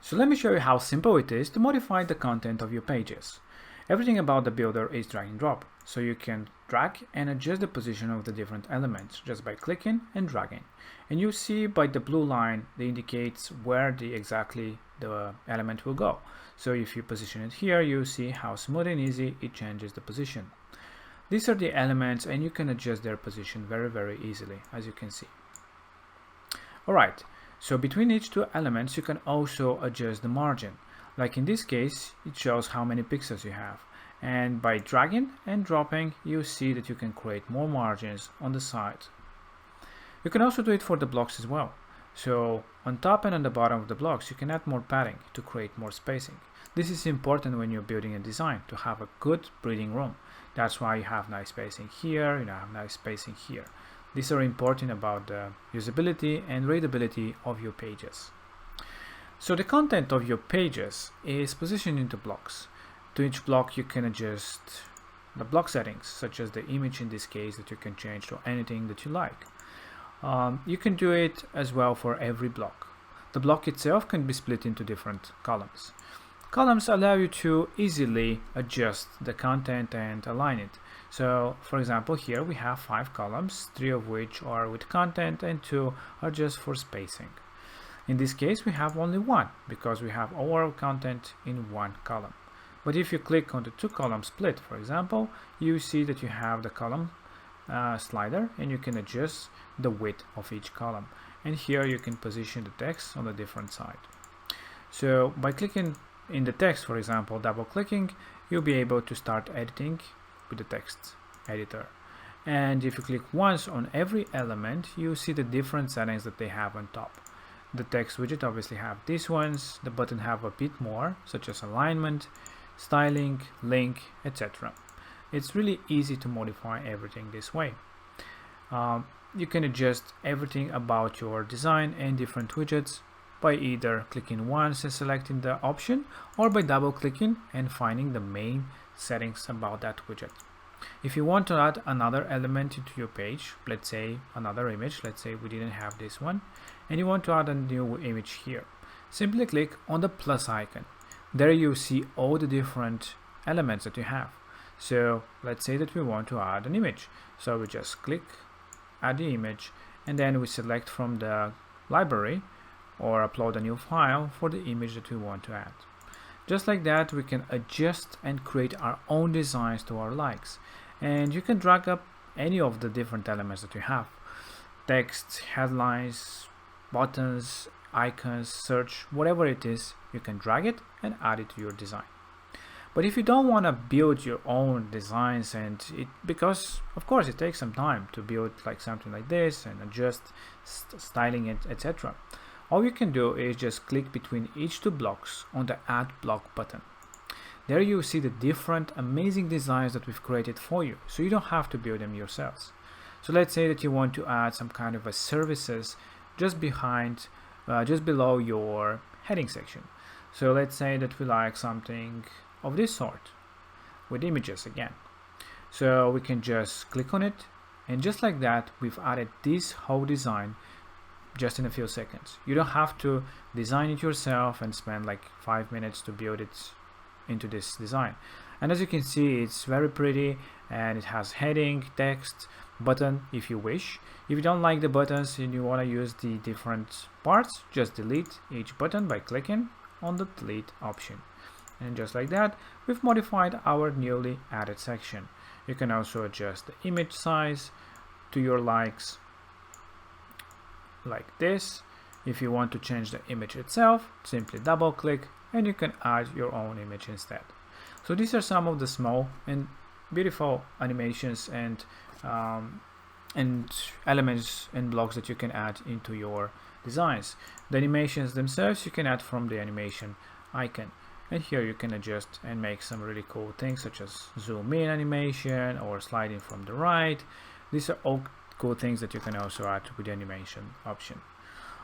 So let me show you how simple it is to modify the content of your pages. Everything about the builder is drag and drop, so you can drag and adjust the position of the different elements just by clicking and dragging. And you see by the blue line that indicates where exactly the element will go. So if you position it here, you see how smooth and easy it changes the position. These are the elements and you can adjust their position very easily, as you can see. Alright, so between each two elements you can also adjust the margin. Like in this case, it shows how many pixels you have. And by dragging and dropping, you see that you can create more margins on the side. You can also do it for the blocks as well. So on top and on the bottom of the blocks, you can add more padding to create more spacing. This is important when you're building a design, to have a good breathing room. That's why you have nice spacing here, you have nice spacing here. These are important about the usability and readability of your pages. So the content of your pages is positioned into blocks. To each block you can adjust the block settings, such as the image in this case that you can change to anything that you like. You can do it as well for every block. The block itself can be split into different columns. Columns allow you to easily adjust the content and align it. So for example, here we have 5 columns, 3 of which are with content and 2 are just for spacing. In this case we have only 1 because we have all our content in one column. But if you click on the 2 column split, for example, you see that you have the column slider and you can adjust the width of each column. And here you can position the text on the different side. So by clicking in the text, for example, double clicking, you'll be able to start editing with the text editor. And if you click once on every element, you see the different settings that they have on top. The text widget obviously have these ones, the button have a bit more, such as alignment, styling, link, etc. It's really easy to modify everything this way. You can adjust everything about your design and different widgets by either clicking once and selecting the option, or by double clicking and finding the main settings about that widget. If you want to add another element into your page, let's say another image, let's say we didn't have this one, and you want to add a new image here, simply click on the plus icon. There you see all the different elements that you have. So let's say that we want to add an image. So we just click, add the image, and then we select from the library or upload a new file for the image that we want to add. Just like that, we can adjust and create our own designs to our likes. And you can drag up any of the different elements that you have. Text, headlines, buttons, icons, search, whatever it is, you can drag it and add it to your design. But if you don't want to build your own designs, because of course it takes some time to build like something like this and adjust styling it, etc. All you can do is just click between each 2 blocks on the add block button. There you see the different amazing designs that we've created for you, so you don't have to build them yourselves. So let's say that you want to add some kind of a services just below your heading section. So let's say that we like something of this sort with images again. So we can just click on it, and just like that we've added this whole design just in a few seconds. You don't have to design it yourself and spend like 5 minutes to build it into this design. And as you can see, it's very pretty, and it has heading, text, button if you wish. If you don't like the buttons and you want to use the different parts, just delete each button by clicking on the delete option. And just like that, we've modified our newly added section. You can also adjust the image size to your likes, like this. If you want to change the image itself, simply double click and you can add your own image instead. So these are some of the small and beautiful animations and elements and blocks that you can add into your designs. The animations themselves you can add from the animation icon, and here you can adjust and make some really cool things such as zoom in animation or sliding from the right. These are all cool things that you can also add with the animation option.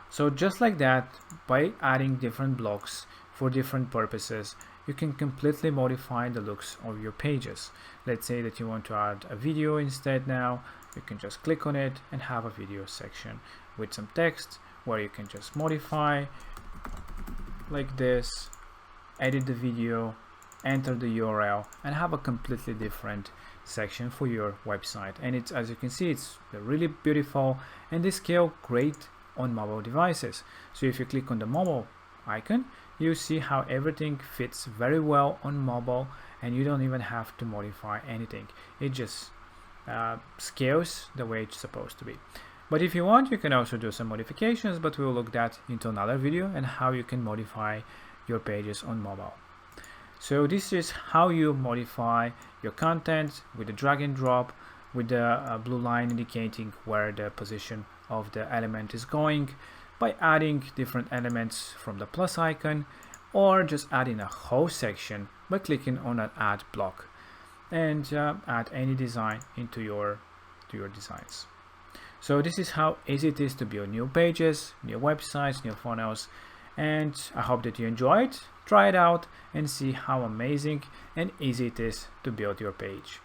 So just like that, by adding different blocks for different purposes, you can completely modify the looks of your pages. Let's say that you want to add a video instead now. You can just click on it and have a video section with some text where you can just modify like this, edit the video, enter the URL, and have a completely different section for your website. And it's, as you can see, it's really beautiful, and they scale great on mobile devices. So if you click on the mobile icon, you see how everything fits very well on mobile, and you don't even have to modify anything. It just scales the way it's supposed to be. But if you want, you can also do some modifications, but we'll look that into another video, and how you can modify your pages on mobile. So this is how you modify your content with the drag and drop, with the blue line indicating where the position of the element is going, by adding different elements from the plus icon, or just adding a whole section by clicking on an add block, and add any design into your designs. So this is how easy it is to build new pages, new websites, new funnels, and I hope that you enjoy it. Try it out and see how amazing and easy it is to build your page.